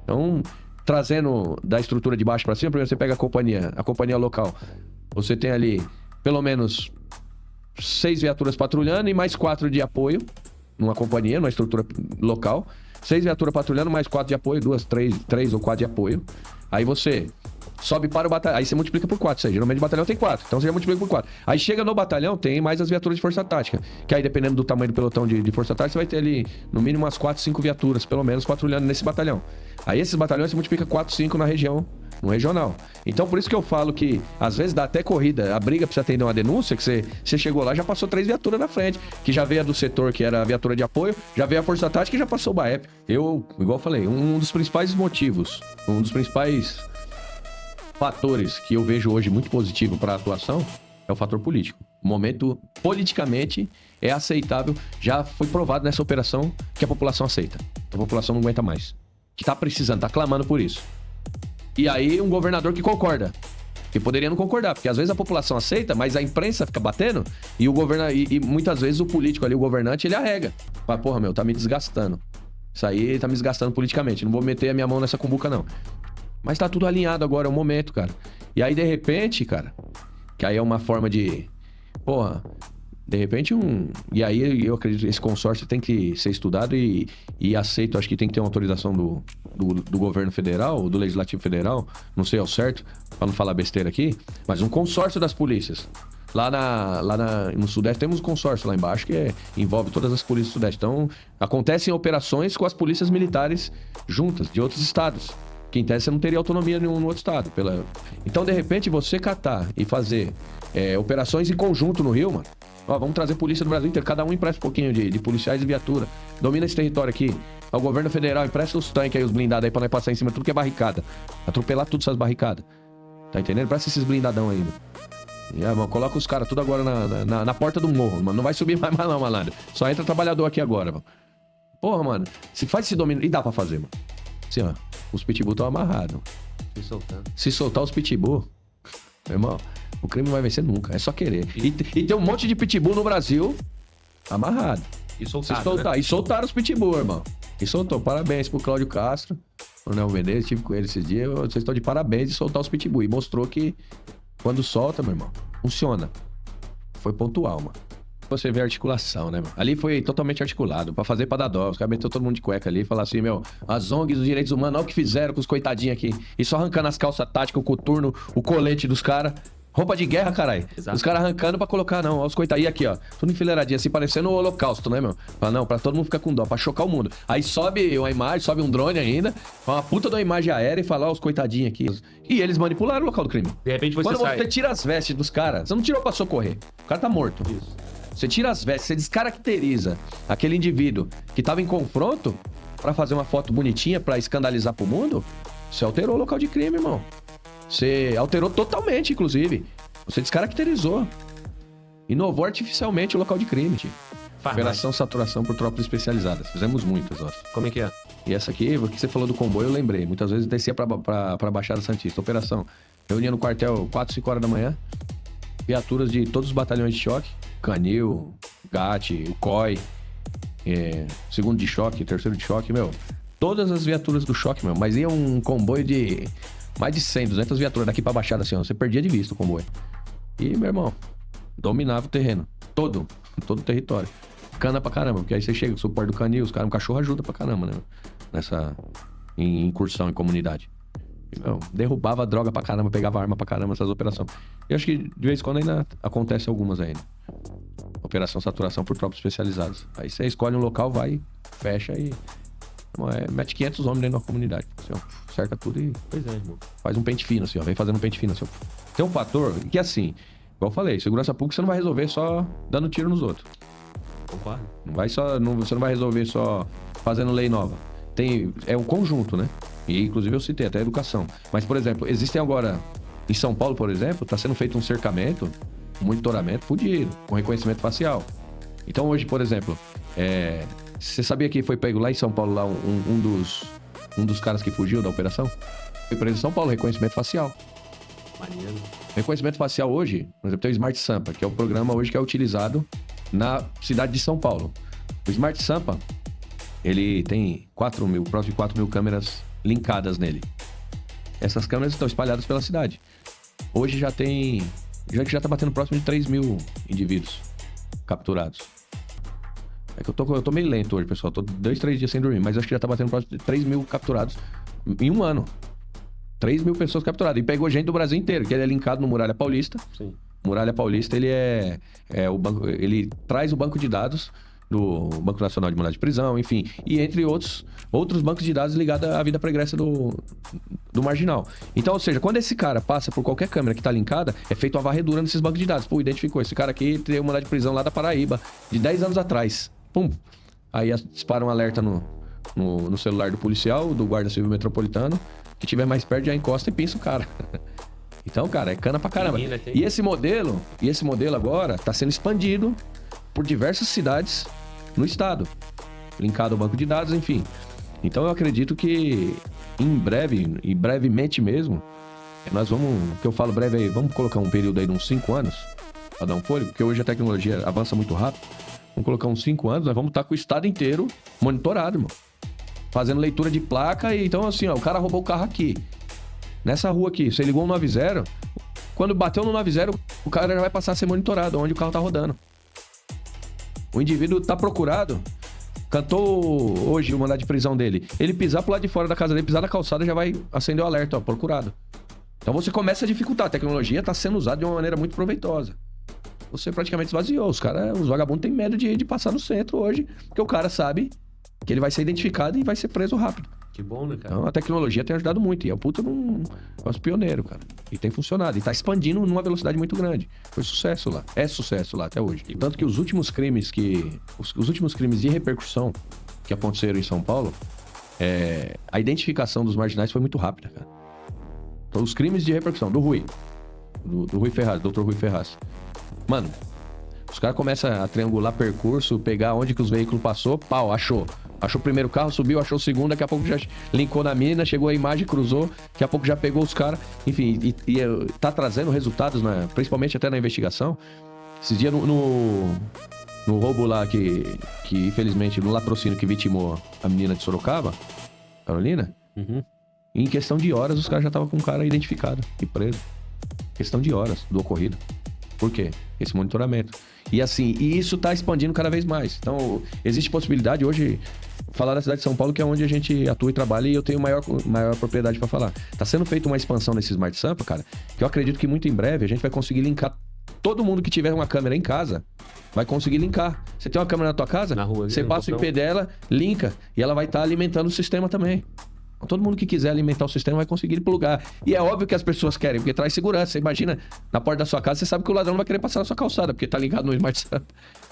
Então, trazendo da estrutura de baixo para cima, primeiro você pega a companhia local. Você tem ali, pelo menos, 6 viaturas patrulhando e mais 4 de apoio, numa companhia, numa estrutura local. 6 viaturas patrulhando, mais 4 de apoio, 3 ou 4 de apoio. Aí você sobe para o batalhão, aí você multiplica por 4, ou seja, geralmente o batalhão tem 4, então você já multiplica por 4. Aí chega no batalhão, tem mais as viaturas de força tática, que aí dependendo do tamanho do pelotão de força tática, você vai ter ali no mínimo umas 4, 5 viaturas, pelo menos, patrulhando nesse batalhão. Aí esses batalhões você multiplica 4, 5 na região, no regional. Então por isso que eu falo que às vezes dá até corrida, a briga precisa atender uma denúncia, que você chegou lá, já passou 3 viaturas na frente, que já veio a do setor, que era a viatura de apoio, já veio a força tática e já passou o BAEP. Eu, igual eu falei, um dos principais motivos, um dos principais fatores que eu vejo hoje muito positivo para a atuação é o fator político. O momento, politicamente, é aceitável. Já foi provado nessa operação que a população aceita. A população não aguenta mais. Que tá precisando, tá clamando por isso. E aí, um governador que concorda. Que poderia não concordar, porque às vezes a população aceita, mas a imprensa fica batendo e o e muitas vezes o político ali, o governante, ele arrega. Fala, porra, meu, tá me desgastando. Isso aí tá me desgastando politicamente. Não vou meter a minha mão nessa cumbuca, não. Mas tá tudo alinhado agora, é o momento, cara. E aí, de repente, cara, que aí é uma forma de... Porra, de repente E aí, eu acredito que esse consórcio tem que ser estudado e aceito. Acho que tem que ter uma autorização do governo federal, do legislativo federal, não sei ao certo, pra não falar besteira aqui, mas um consórcio das polícias. Lá no Sudeste temos um consórcio lá embaixo que envolve todas as polícias do Sudeste. Então, acontecem operações com as polícias militares juntas, de outros estados. Que em tese você não teria autonomia no outro estado. Então, de repente, você catar e fazer operações em conjunto no Rio, mano. Ó, vamos trazer polícia do Brasil inteiro. Cada um empresta um pouquinho de policiais e viatura. Domina esse território aqui. O governo federal empresta os tanques aí, os blindados aí, pra nós passar em cima de tudo que é barricada. Atropelar tudo essas barricadas. Tá entendendo? Presta esses blindadão aí, mano. E, mano, coloca os caras tudo agora na porta do morro, mano. Não vai subir mais não, malandro. Só entra trabalhador aqui agora, mano. Porra, mano. Se faz esse domínio... E dá pra fazer, mano. Assim, ó. Os pitbull estão amarrados. Se soltar os pitbull, meu irmão, o crime não vai vencer nunca. É só querer. E tem um monte de pitbull no Brasil amarrado. E soltaram, né? E soltaram os pitbull, irmão. E soltou. Parabéns pro Cláudio Castro, pro Nel Menezes. Estive com ele esses dias. Vocês estão de parabéns de soltar os pitbull. E mostrou que quando solta, meu irmão, funciona. Foi pontual, mano. Você vê a articulação, né, mano? Ali foi totalmente articulado, pra fazer pra dar dó. Os caras meteu todo mundo de cueca ali e falaram assim, meu, as ONGs dos direitos humanos, olha o que fizeram com os coitadinhos aqui. E só arrancando as calças táticas, o coturno, o colete dos caras. Roupa de guerra, caralho. Os caras arrancando pra colocar, não. Olha os coitadinhos aqui, ó. Tudo enfileiradinho, assim, parecendo o holocausto, né, meu? Pra não, pra todo mundo ficar com dó, pra chocar o mundo. Aí sobe uma imagem, sobe um drone ainda, uma puta de uma imagem aérea e fala, ó, os coitadinhos aqui. E eles manipularam o local do crime. De repente você Quando você tira as vestes dos caras, você não tirou pra socorrer. O cara tá morto. Isso. Você tira as vestes, você descaracteriza aquele indivíduo que tava em confronto pra fazer uma foto bonitinha, pra escandalizar pro mundo, você alterou o local de crime, irmão. Você alterou totalmente, inclusive. Você descaracterizou. Inovou artificialmente o local de crime. Operação Saturação por Tropas Especializadas. Fizemos muitas, ó. Como é que é? E essa aqui, o que você falou do comboio, eu lembrei. Muitas vezes descia pra Baixada Santista. Operação. Reunia no quartel 4, 5 horas da manhã. Viaturas de todos os batalhões de choque. Canil, GAT, o COI, segundo de choque, terceiro de choque, meu. Todas as viaturas do choque, meu. Mas ia um comboio de mais de 100, 200 viaturas daqui pra Baixada, assim, ó. Você perdia de vista o comboio. E, meu irmão, dominava o terreno. Todo o território. Cana pra caramba, porque aí você chega com o suporte do canil, os caras, um cachorro ajuda pra caramba, né? Nessa incursão em comunidade. E, meu, derrubava droga pra caramba, pegava arma pra caramba nessas operações. E acho que de vez em quando ainda acontece algumas ainda. Operação Saturação por Tropas Especializadas. Aí você escolhe um local, vai, fecha e... mete 500 homens dentro da comunidade. Assim, ó, cerca tudo e... Pois é, irmão. Faz um pente fino, assim, ó. Vem fazendo um pente fino, assim, ó. Tem um fator que, assim, igual eu falei, segurança pública você não vai resolver só dando tiro nos outros. Concordo. Você não vai resolver só fazendo lei nova. É um conjunto, né? E, inclusive, eu citei até a educação. Mas, por exemplo, existem agora... Em São Paulo, por exemplo, está sendo feito um cercamento, um monitoramento fudido, com reconhecimento facial. Então, hoje, por exemplo, você sabia que foi pego lá em São Paulo, lá um dos caras que fugiu da operação? Foi preso em São Paulo, reconhecimento facial. Maneiro. Reconhecimento facial hoje, por exemplo, tem o Smart Sampa, que é o programa hoje que é utilizado na cidade de São Paulo. O Smart Sampa, ele tem próximo de 4 mil câmeras linkadas nele. Essas câmeras estão espalhadas pela cidade. Hoje já tem... Já tá batendo próximo de 3 mil indivíduos capturados. É que eu tô meio lento hoje, pessoal. Tô 2, 3 dias sem dormir, mas acho que já tá batendo próximo de 3 mil capturados em um ano. 3 mil pessoas capturadas. E pegou gente do Brasil inteiro, que ele é linkado no Muralha Paulista. Sim. Muralha Paulista, ele é o banco... Ele traz o banco de dados do Banco Nacional de Mandado de Prisão, enfim. E entre outros bancos de dados ligados à vida pregressa do marginal. Então, ou seja, quando esse cara passa por qualquer câmera que tá linkada, é feita uma varredura nesses bancos de dados. Pô, identificou, esse cara aqui tem um mandado de prisão lá da Paraíba, de 10 anos atrás. Pum! Aí dispara um alerta no celular do policial, do guarda civil metropolitano, que tiver mais perto já encosta e pinça o cara. Então, cara, é cana pra caramba. E esse modelo agora tá sendo expandido por diversas cidades no estado, linkado ao banco de dados, enfim. Então eu acredito que em breve, e brevemente mesmo, nós vamos, que eu falo breve aí, vamos colocar um período aí de uns 5 anos para dar um fôlego, porque hoje a tecnologia avança muito rápido. Vamos colocar uns 5 anos, nós vamos estar com o estado inteiro monitorado, irmão. Fazendo leitura de placa e então assim, ó, o cara roubou o carro aqui. Nessa rua aqui, você ligou um 90, quando bateu no 90, o cara já vai passar a ser monitorado, onde o carro tá rodando. O indivíduo tá procurado, cantou hoje o mandado de prisão dele. Ele pisar pro lado de fora da casa dele, pisar na calçada, já vai acender o alerta, ó, procurado. Então você começa a dificultar. A tecnologia tá sendo usada de uma maneira muito proveitosa. Você praticamente esvaziou. Os vagabundos têm medo de passar no centro hoje, porque o cara sabe que ele vai ser identificado e vai ser preso rápido. Que bom, né, cara? Então a tecnologia tem ajudado muito. E é o puta um pioneiro, cara. E tem funcionado. E tá expandindo numa velocidade muito grande. Foi sucesso lá. É sucesso lá até hoje. E tanto que os últimos crimes de repercussão que aconteceram em São Paulo, a identificação dos marginais foi muito rápida, cara. Então, os crimes de repercussão do Rui. Do Rui Ferraz, Dr. Rui Ferraz. Mano, os caras começam a triangular percurso, pegar onde que os veículos passou, pau, achou. Achou o primeiro carro, subiu, achou o segundo, daqui a pouco já linkou na mina, chegou a imagem, cruzou, daqui a pouco já pegou os caras. Enfim, e tá trazendo resultados, né? Principalmente até na investigação. Esses dias no roubo lá que infelizmente, no latrocínio que vitimou a menina de Sorocaba, Carolina, em questão de horas os caras já estavam com o cara identificado e preso. Questão de horas do ocorrido. Por quê? Esse monitoramento. E assim, isso tá expandindo cada vez mais. Então, existe possibilidade hoje, falar da cidade de São Paulo, que é onde a gente atua e trabalha, e eu tenho maior propriedade para falar. Tá sendo feita uma expansão nesse Smart Sampa, cara, que eu acredito que muito em breve a gente vai conseguir linkar todo mundo que tiver uma câmera em casa, vai conseguir linkar. Você tem uma câmera na tua casa, na rua, você passa o IP dela, linka, e ela vai estar alimentando o sistema também. Todo mundo que quiser alimentar o sistema vai conseguir plugar. E é óbvio que as pessoas querem, porque traz segurança. Você imagina, na porta da sua casa, você sabe que o ladrão não vai querer passar na sua calçada, porque tá linkado no Smart Sampa.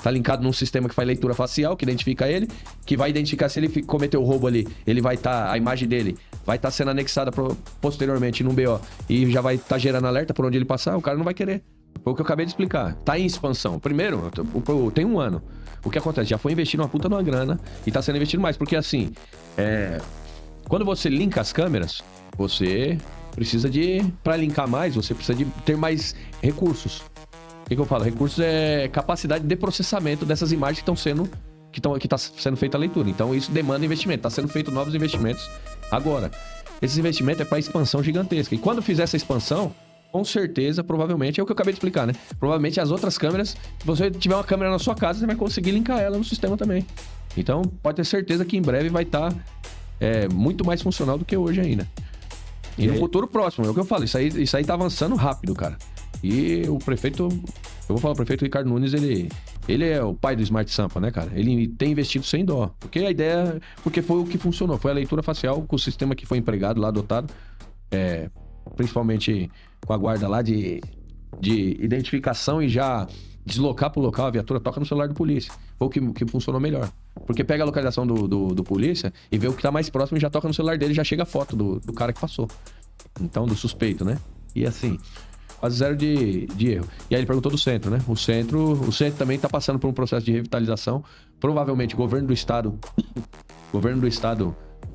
Tá linkado num sistema que faz leitura facial, que identifica ele, que vai identificar se ele cometeu o roubo ali. Ele vai estar, a imagem dele vai estar sendo anexada posteriormente num BO. E já vai estar gerando alerta por onde ele passar, o cara não vai querer. Foi o que eu acabei de explicar. Tá em expansão. Primeiro, tem um ano. O que acontece? Já foi investido uma puta numa grana e tá sendo investido mais. Porque assim, quando você linka as câmeras, você precisa para linkar mais, você precisa de ter mais recursos. O que eu falo? Recursos é capacidade de processamento dessas imagens que tá sendo feita a leitura. Então isso demanda investimento. Tá sendo feito novos investimentos agora. Esse investimento é para expansão gigantesca. E quando fizer essa expansão, com certeza, provavelmente, é o que eu acabei de explicar, né? Provavelmente as outras câmeras, se você tiver uma câmera na sua casa, você vai conseguir linkar ela no sistema também. Então, pode ter certeza que em breve vai estar muito mais funcional do que hoje ainda. E no futuro próximo, é o que eu falo, isso aí tá avançando rápido, cara. E o prefeito, eu vou falar, o prefeito Ricardo Nunes, ele é o pai do Smart Sampa, né, cara? Ele tem investido sem dó. Porque foi o que funcionou, foi a leitura facial com o sistema que foi empregado lá, adotado, principalmente com a guarda lá de identificação e já deslocar pro local, a viatura toca no celular do polícia. Foi o que funcionou melhor. Porque pega a localização do polícia e vê o que tá mais próximo e já toca no celular dele e já chega a foto do cara que passou. Então, do suspeito, né? E assim, quase zero de erro. E aí ele perguntou do centro, né? O centro também tá passando por um processo de revitalização. Provavelmente o governo do estado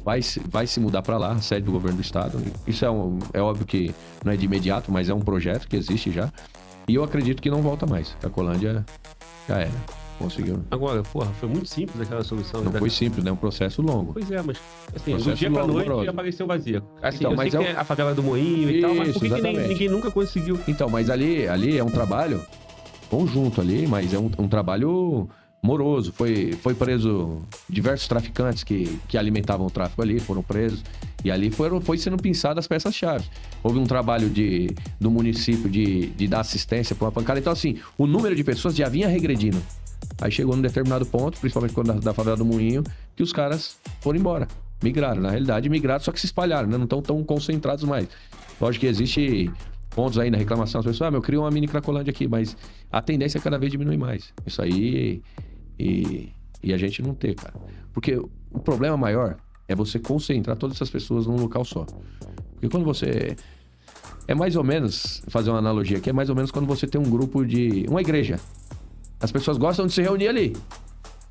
vai se mudar para lá, a sede do governo do estado. Isso é óbvio que não é de imediato, mas é um projeto que existe já. E eu acredito que não volta mais. A Colândia já era. Conseguiu. Agora, porra, foi muito simples aquela solução. Não né? foi simples, né? Um processo longo. Pois é, mas assim, do Processo dia pra longo, noite Broso. apareceu vazia. Assim, Então, eu sei mas que é é a favela do Moinho e tal, mas Isso, por que exatamente. ninguém nunca conseguiu? Então, mas ali é um trabalho conjunto ali, mas é um trabalho moroso. Foi preso diversos traficantes que alimentavam o tráfico ali, foram presos. E ali foi sendo pinçadas as peças-chave. Houve um trabalho do município de dar assistência para uma pancada. Então, assim, o número de pessoas já vinha regredindo. Aí chegou num determinado ponto, principalmente quando da favela do Moinho, que os caras foram embora. Migraram, na realidade, migraram, só que se espalharam, né? Não estão tão concentrados mais. Lógico que existe pontos aí na reclamação, as pessoas, eu crio uma mini Cracolândia aqui, mas a tendência é cada vez diminuir mais. Isso aí, e a gente não ter, cara. Porque o problema maior é você concentrar todas essas pessoas num local só. Porque quando você... É mais ou menos, fazer uma analogia aqui, é mais ou menos quando você tem um grupo de... Uma igreja. As pessoas gostam de se reunir ali.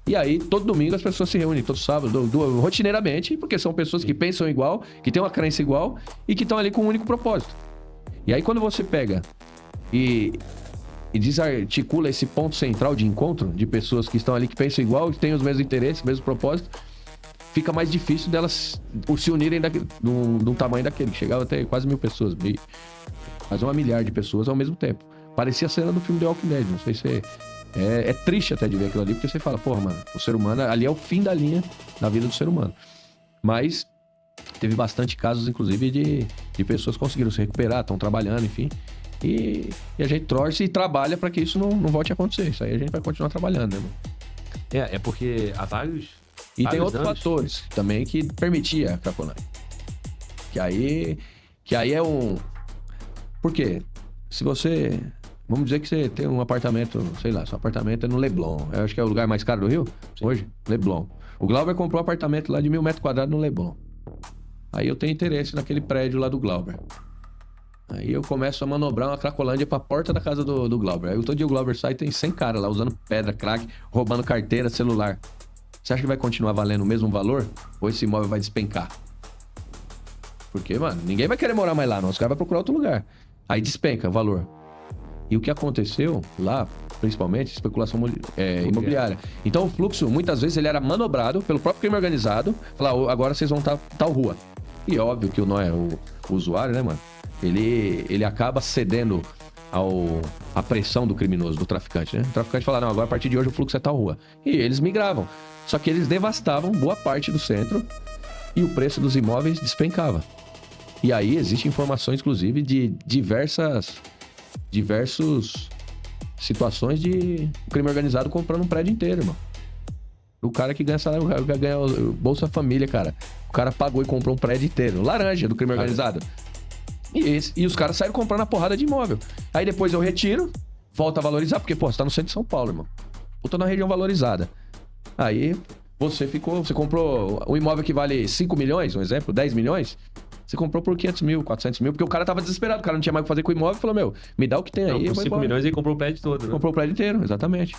E aí, todo domingo as pessoas se reúnem, todo sábado, rotineiramente, porque são pessoas que pensam igual, que têm uma crença igual e que estão ali com um único propósito. E aí, quando você pega e desarticula esse ponto central de encontro de pessoas que estão ali, que pensam igual, que têm os mesmos interesses, mesmo propósito, fica mais difícil delas se unirem de um tamanho daquele, que chegava até quase 1.000 pessoas, quase 1 milhar de pessoas ao mesmo tempo. Parecia a cena do filme The Walking Dead, não sei se... É triste até de ver aquilo ali, porque você fala, porra, mano, o ser humano ali é o fim da linha da vida do ser humano. Mas teve bastante casos, inclusive, de pessoas que conseguiram se recuperar, estão trabalhando, enfim. E a gente torce e trabalha para que isso não volte a acontecer. Isso aí a gente vai continuar trabalhando, né, mano? É porque há vários... E tem vários outros anos... fatores também que permitia a Cracolândia. Que aí é um... Por quê? Se você... Vamos dizer que você tem um apartamento, sei lá, seu apartamento é no Leblon. Eu acho que é o lugar mais caro do Rio, hoje, Leblon. O Glauber comprou um apartamento lá de 1.000 metros quadrados no Leblon. Aí eu tenho interesse naquele prédio lá do Glauber. Aí eu começo a manobrar uma Cracolândia pra porta da casa do Glauber. Aí todo dia o Glauber sai e tem 100 caras lá, usando pedra, crack, roubando carteira, celular. Você acha que vai continuar valendo o mesmo valor? Ou esse imóvel vai despencar? Porque, mano, ninguém vai querer morar mais lá, não. Os caras vão procurar outro lugar. Aí despenca o valor. E o que aconteceu lá, principalmente, especulação imobiliária. Então o fluxo, muitas vezes, ele era manobrado pelo próprio crime organizado. Falar, agora vocês vão estar tal rua. E óbvio que não é o usuário, né, mano? Ele acaba cedendo à pressão do criminoso, do traficante, né? O traficante fala, não, agora a partir de hoje o fluxo é tal rua. E eles migravam. Só que eles devastavam boa parte do centro e o preço dos imóveis despencava. E aí existem informações, inclusive, de diversas situações de crime organizado comprando um prédio inteiro, irmão. O cara que ganha salário, ganha Bolsa Família, cara. O cara pagou e comprou um prédio inteiro. Laranja do crime organizado. E os caras saíram comprando a porrada de imóvel. Aí depois eu retiro, volta a valorizar, porque, pô, você tá no centro de São Paulo, irmão. Puta na região valorizada. Aí você comprou um imóvel que vale 5 milhões, um exemplo, 10 milhões. Você comprou por 500 mil, 400 mil, porque o cara tava desesperado, o cara não tinha mais o que fazer com o imóvel, falou, me dá o que tem aí. Por 5 milhões ele comprou o prédio todo, né? Comprou o prédio inteiro, exatamente.